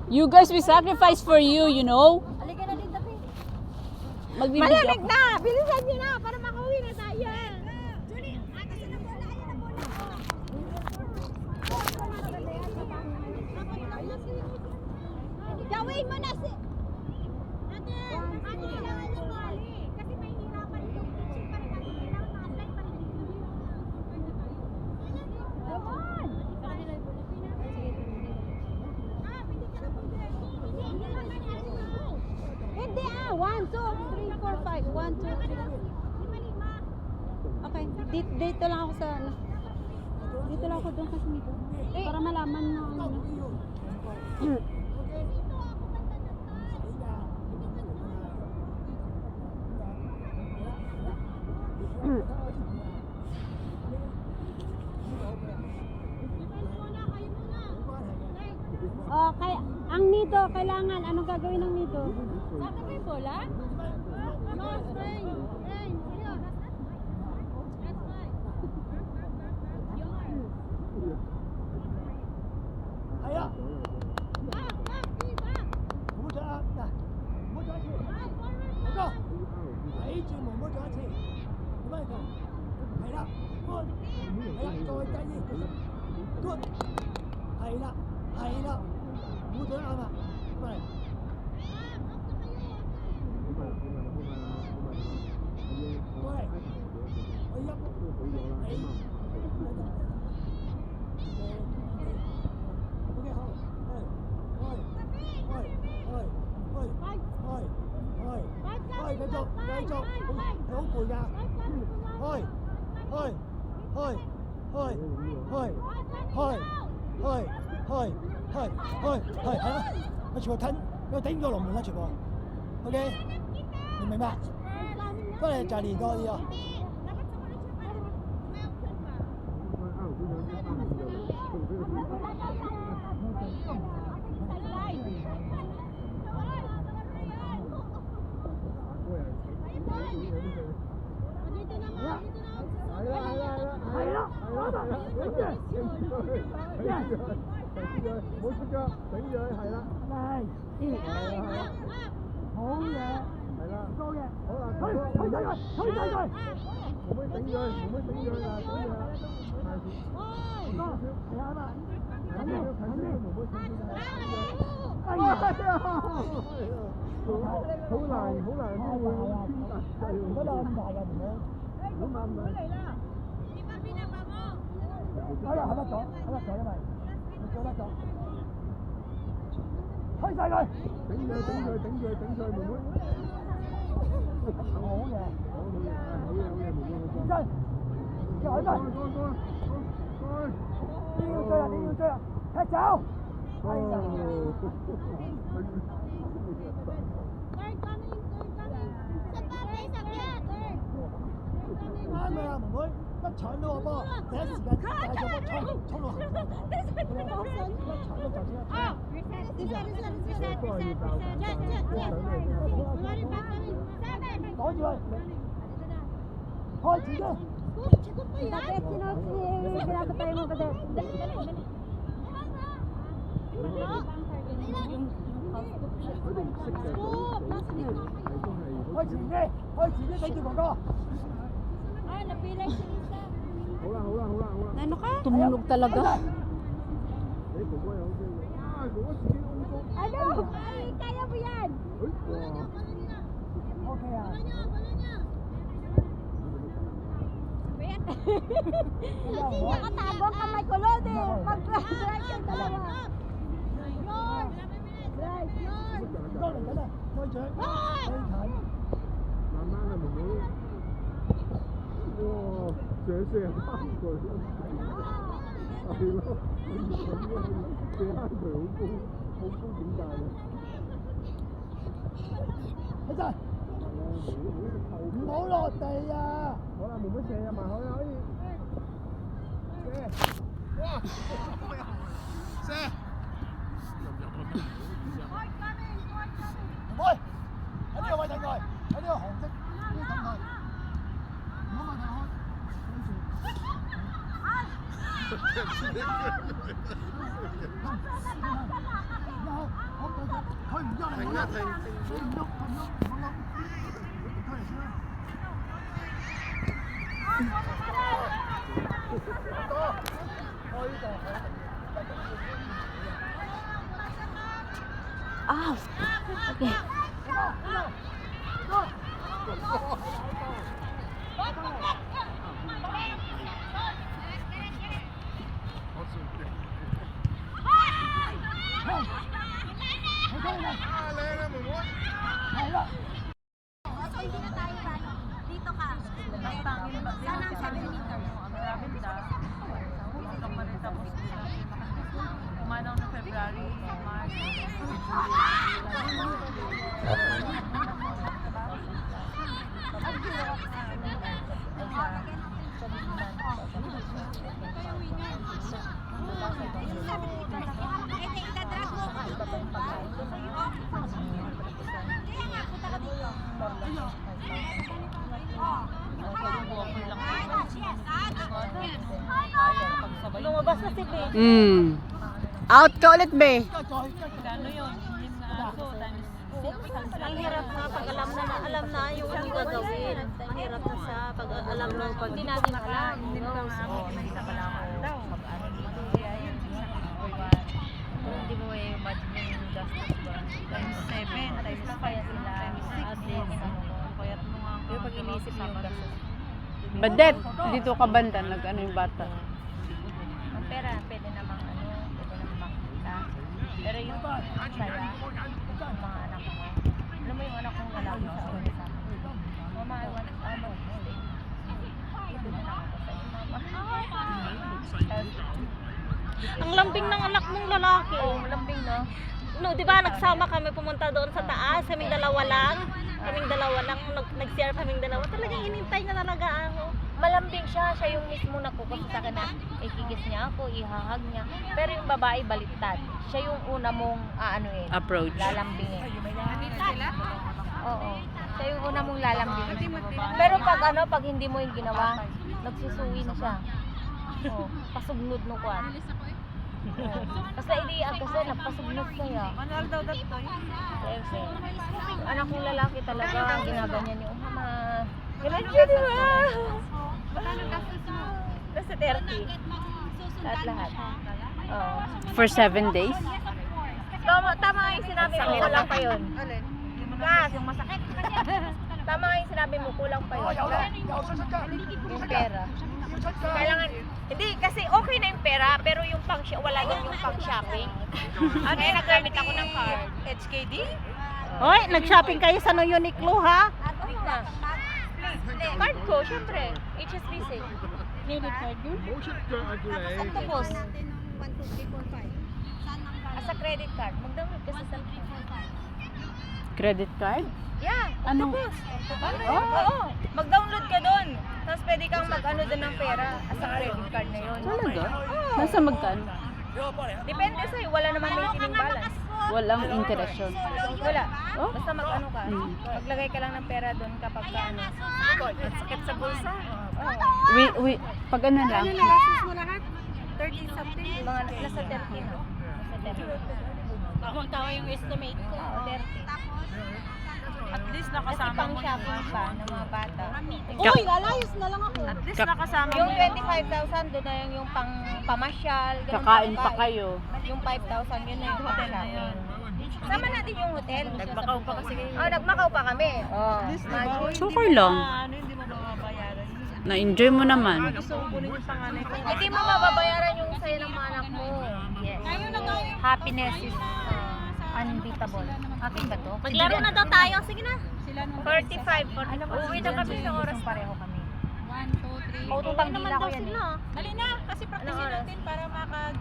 You guys, we sacrifice for you, you know? Halika na dito, Pi. Magbibigay Malamig ako. na! Bilisan niyo na para makauwi na tayo. Julie, atas na bola. Ayun na bola. Gawin mo na si... Ate, kailangan ng mali. Kasi may hirapan yung kitchen pa rin natin. Kailangan ma-apply pa rin. Come on! Hindi 1, 2, 3, 4, 5. 1, 2, 3, 4. Okay, dito lang ako sa ano. Dito lang ako doon kasi dito. Para malaman na ano. Okay, ang nito, kailangan, anong gagawin ng nito? Tatagay bola? No, string. String, seryo. That's fine. Ayo. Back, back, back. 唔好再啊！嗱，唔好再一次。哥哥，睇住唔好再一次。點解佢？係啦，good。係啦，再低啲。good。係啦，係啦，唔好再啱啦。咁嚟。過嚟。我一。OK 好。繼續，係好攰㗎。係啦，我全部吞，我頂咗龍門啦，全部。OK， 明唔明白？不過你就係練多啲咯。唔好出腳，頂住佢，係啦。好嘢，係啦，高嘅，好啦，推晒佢，妹妹頂住佢，妹妹頂住佢啦，頂住啦，係，多少，係啊嘛，近啲，妹妹頂住佢，哎呀，好難，天大細喎，嗰度咁大㗎，唔好。好難唔係。哎呀，係得咗，因為你做得咗，推晒佢，頂住佢，妹妹。好嘢，好嘢，妹妹。真，再該。你要追啊，踢走。哎呀，啱㗎啦，妹妹，一搶到個波，第一時間帶咗波衝落去。一搶到就先擋住佢，開始啫。Bakit pinapatay mo ba dito?開始啲，頂住哥哥。Ay, napilay si Lisa.好啦。Ano ka? Tumunog talaga. 你哥哥有機會。哥哥自己空中。Ano? Ay, kaya mo yan. OK 啊。Kasi nakatago ang kamay ko, Lodi. Mag-drive yung dalawa. Drive. 多嚟緊啊，開獎，最近。慢慢啊，妹妹。哇，射翻佢。係咯，射翻佢好高點解啊？起身。唔好落地啊！好啦，妹妹射入埋去可以。射！哇！射！唔會，喺呢個位等佢，喺呢個紅色呢度等佢，唔好問佢開。停一停，唔喐，Ah, okay. Dito ka. Sana ang 7 meters. Kumanong na February, March. Lumabas na si Babe. Out ka ulit, be. Kano yun? 6 na aso times 6. Ang hirap na pag alam na yung gagawin. Mahirap na sa pag alam na pag hindi natin alam. Hindi ka nga isa pa lang daw. Mag-ano dito. Kaya yun, kung hindi mo i-imagine yung gastos ba? Times 7, times 5 sila. Times 6. At least, kaya mo nga yung pag inisip yung gastos. Badet, dito ka banda, nag-ano yung bata. Ang pera, pwede namang makita. Pero yung saya, yung mga anak mo. Alam mo yung anak kong lalaki sa una sa akin. Mama, I want to stay. Dito na lang ako sa mama. Ang lambing ng anak mong lalaki. Oo, lambing no? No, di ba nagsama kami pumunta doon sa taas, kaming dalawa lang. Nag-share kaming dalawa. Talagang hinintay na talaga ako. Malambing siya, siya yung mismo nagkukusa sa akin na ikikis niya ako, ihahag niya. Pero yung babae baliktad. Siya yung una mong aanuin. Approach. Lalambingin. Oo. Siya yung una mong lalambingin. Pero pag hindi mo yung ginawa, nagsisuwi na siya. Oo. Pasugnod no kwan. Kasi nagpasugnod siya. Manual daw dagtoy. Kasi anak kong lalaki talaga ginaganyan yung mama. Ganun siya, di ba? Nasa 30. Lahat. Oo. For 7 days? Tama nga yung sinabi mo, kulang pa yun. Gas, yung masakit. Tama nga yung sinabi mo, kulang pa yun. Yung pera. Kailangan, hindi, kasi okay na yung pera, pero yung wala din yung pang-shopping. Kaya nagamit ako ng card. HKD? Hoy, nag-shopping kayo sa no Uniqlo ha? Card ko, syempre. HSBC. Credit card yun? Saan tapos? Sa credit card. Mag-download ka sa cellphone. Credit card? Yeah. Ano? Oo. Mag-download ka doon. Tapos pwede kang mag-ano doon ng pera sa credit card na yun. Talaga? Nasa magkano? Depende sa'yo. Wala naman maintaining balance. Walang interest yun. Wala. Oh? Basta mag-ano ka. Maglagay ka lang ng pera doon kapag ka ano. Sakit sa bulsa. Oo. Pag ano lang? mo lahat? 30 something? Mga nasa 30 na. Nasa 30. Tamang-tama yung estimate ko. Oo, 30. At least Kasi nakasama pang mo shopping pa ng mga bata. Uy, lalayos na lang ako. At least nakasama Yung mo 25,000 doon na yung pang pamasyal. ganun Kakain pa. pa kayo. Yung 5,000 yun na yung pang shopping. Sama natin yung hotel. Nagmakaw pa kasi kayo. Oh, nagmakaw pa kami. Oh, Super lang. Ano, hindi mo mababayaran. Na-enjoy mo naman. Gusto ko kunin yung panganay ko. Hindi mo mababayaran yung saya ng mga anak mo. Yes. Happiness is unbeatable. Akin ba to? Maglaro na daw tayo. Sige na. 45. Uwi na kami sa oras. Pareho kami. 1, 2, 3. Utang dila ko yan eh. Dali na. Kasi practice Ano oras? natin para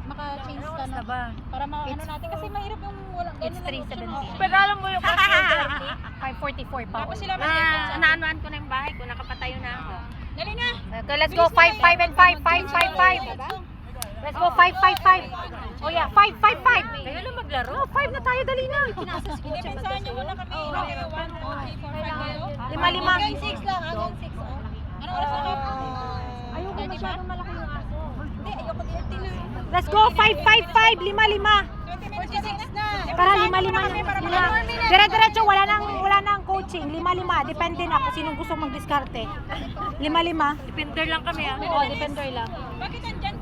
maka-change ka Ano na. ba? Para ano natin. Kasi mahirap yung walang It's ganun lang 3:17. Pero alam mo yung kasi 5:44 pa. Tapos sila mag-event sa- naanuan ko na yung bahay ko. Nakapatayo na ako. Dali na. Okay, let's go. 5, 5, and 5. 5, 5, 5. Let's go. 5, 5, 5. Oh yeah, 5, 5, 5. Kaya na maglaro. 5 na tayo. Dali na. Inepensahan niyo muna kami. 1, 2, 3, 4, 5. 5. Hanggang 6 lang. Hanggang 6. Anong oras na? Ayoko masyadong malaki yung aso. Hindi, ayoko 30 lang. Let's go, 5-5-5, 5-5. Tara, 5-5 na. Dire-diretso, wala nang coaching. 5-5, depende na kung sinong gusto mag-diskarte. 5-5. Defender lang kami ah. Oo, defender lang. Bakit andyan